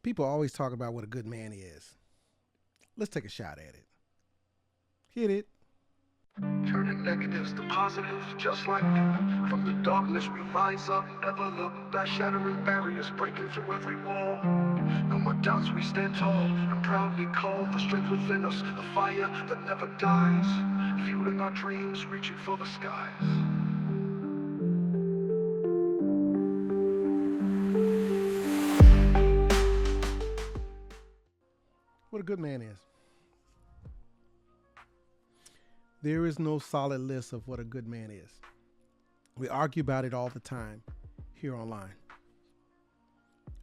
People always talk about what a good man is. Let's take a shot at it. Hit it. Turning negatives to positives, just like from the darkness we rise up, ever look back, shattering barriers, breaking through every wall. No more doubts, we stand tall and proudly call the strength within us, the fire that never dies, fueling our dreams, reaching for the skies. What a good man is. There is no solid list of what a good man is. We argue about it all the time here online.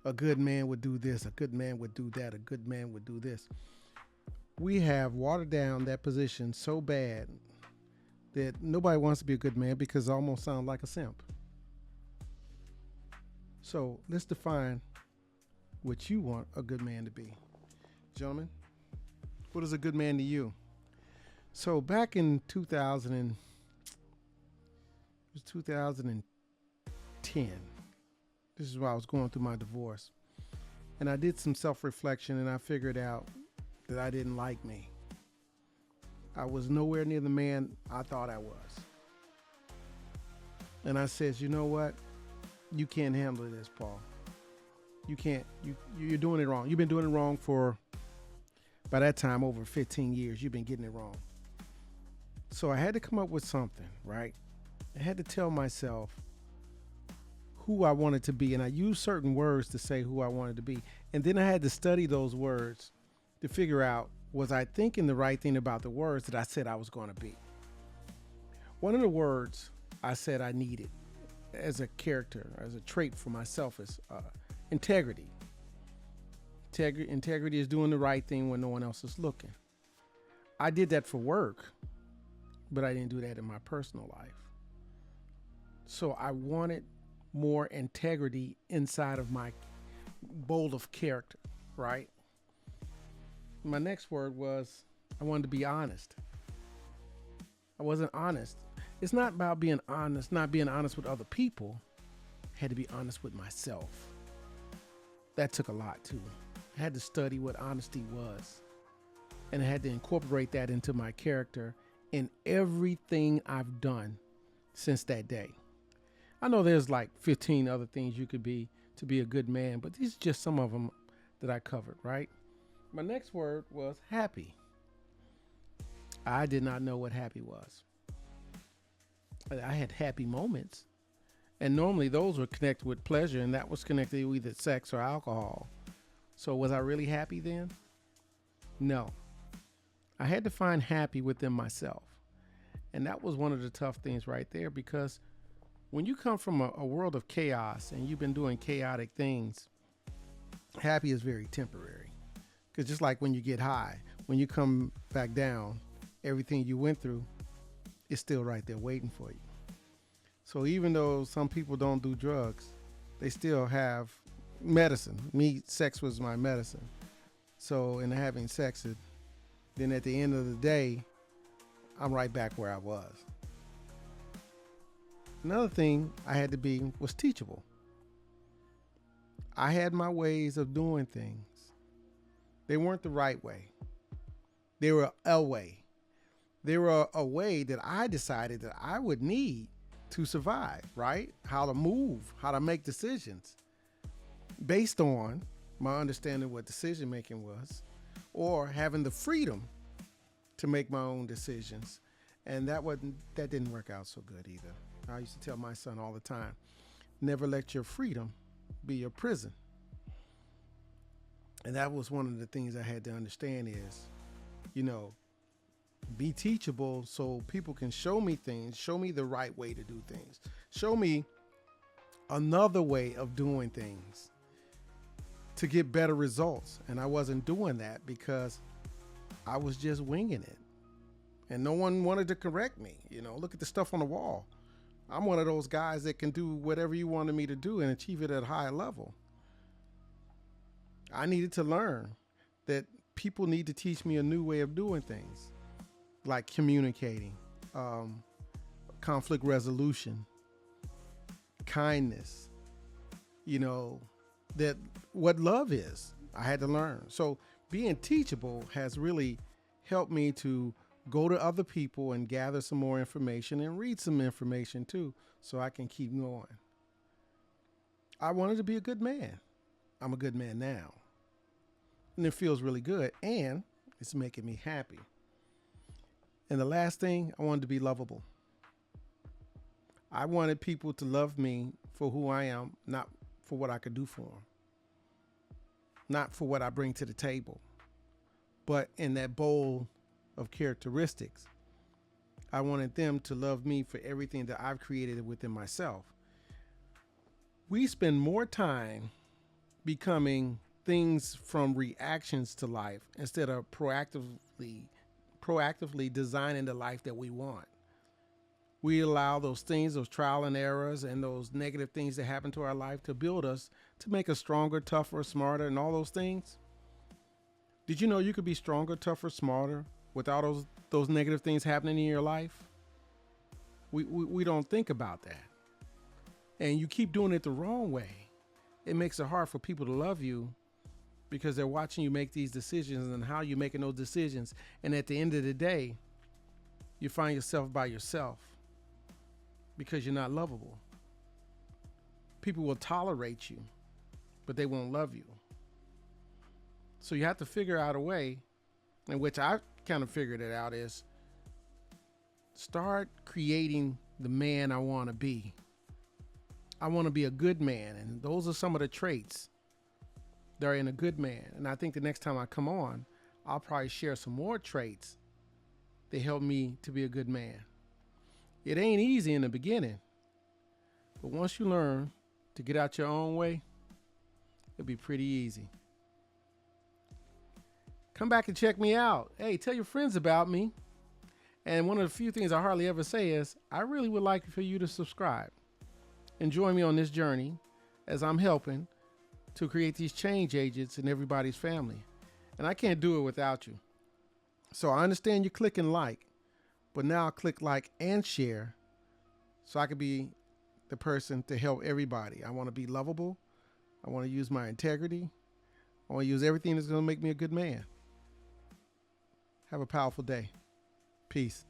A good man would do this, a good man would do that, a good man would do this. We have watered down that position so bad that nobody wants to be a good man because it almost sounds like a simp. So let's define what you want a good man to be. Gentlemen, what is a good man to you? So back in 2010, this is why I was going through my divorce. And I did some self-reflection and I figured out that I didn't like me. I was nowhere near the man I thought I was. And I said, you know what? You can't handle this, Paul. You can't. You're doing it wrong. You've been doing it wrong for, by that time, over 15 years. You've been getting it wrong. So I had to come up with something, right? I had to tell myself who I wanted to be. And I used certain words to say who I wanted to be. And then I had to study those words to figure out, was I thinking the right thing about the words that I said I was going to be? One of the words I said I needed as a character, as a trait for myself is integrity. Integrity is doing the right thing when no one else is looking. I did that for work, but I didn't do that in my personal life. So I wanted more integrity inside of my bowl of character, right? My next word was I wanted to be honest. I wasn't honest. It's not about being honest, not being honest with other people. I had to be honest with myself. That took a lot too. I had to study what honesty was. And I had to incorporate that into my character in everything I've done since that day. I know there's like 15 other things you could be to be a good man, but these are just some of them that I covered, right? My next word was happy. I did not know what happy was. I had happy moments. And normally those were connected with pleasure, and that was connected to either sex or alcohol. So was I really happy then? No. I had to find happy within myself. And that was one of the tough things right there, because when you come from a world of chaos and you've been doing chaotic things, happy is very temporary. Because just like when you get high, when you come back down, everything you went through is still right there waiting for you. So even though some people don't do drugs, they still have medicine. Me, sex was my medicine. So in having sex, then at the end of the day, I'm right back where I was. Another thing I had to be was teachable. I had my ways of doing things. They weren't the right way. They were a way. They were a way that I decided that I would need to survive, right? How to move, how to make decisions based on my understanding what decision making was, or having the freedom to make my own decisions. And that didn't work out so good either. I used to tell my son all the time, never let your freedom be your prison. And that was one of the things I had to understand is, be teachable so people can show me things, show me the right way to do things, show me another way of doing things to get better results. And I wasn't doing that because I was just winging it. And no one wanted to correct me. Look at the stuff on the wall. I'm one of those guys that can do whatever you wanted me to do and achieve it at a high level. I needed to learn that people need to teach me a new way of doing things, like communicating, conflict resolution, kindness, that what love is. I had to learn. So being teachable has really helped me to go to other people and gather some more information and read some information too, so I can keep going. I wanted to be a good man. I'm a good man now. And it feels really good, and it's making me happy. And the last thing, I wanted to be lovable. I wanted people to love me for who I am, not for what I could do for them, not for what I bring to the table, but in that bowl of characteristics. I wanted them to love me for everything that I've created within myself. We spend more time becoming things from reactions to life instead of proactively designing the life that we want. We allow those things, those trial and errors, and those negative things that happen to our life to build us, to make us stronger, tougher, smarter, and all those things. Did you know you could be stronger, tougher, smarter without those negative things happening in your life? We don't think about that. And you keep doing it the wrong way. It makes it hard for people to love you because they're watching you make these decisions and how you're making those decisions. And at the end of the day, you find yourself by yourself because you're not lovable. People will tolerate you, but they won't love you. So you have to figure out a way, in which I kind of figured it out, is start creating the man I want to be. I want to be a good man, and those are some of the traits that are in a good man. And I think the next time I come on, I'll probably share some more traits that help me to be a good man. It ain't easy in the beginning, but once you learn to get out your own way, it'll be pretty easy. Come back and check me out. Hey, tell your friends about me. And one of the few things I hardly ever say is, I really would like for you to subscribe and join me on this journey as I'm helping to create these change agents in everybody's family. And I can't do it without you. So I understand you're clicking like, but now click like and share so I can be the person to help everybody. I want to be lovable. I want to use my integrity. I want to use everything that's going to make me a good man. Have a powerful day. Peace.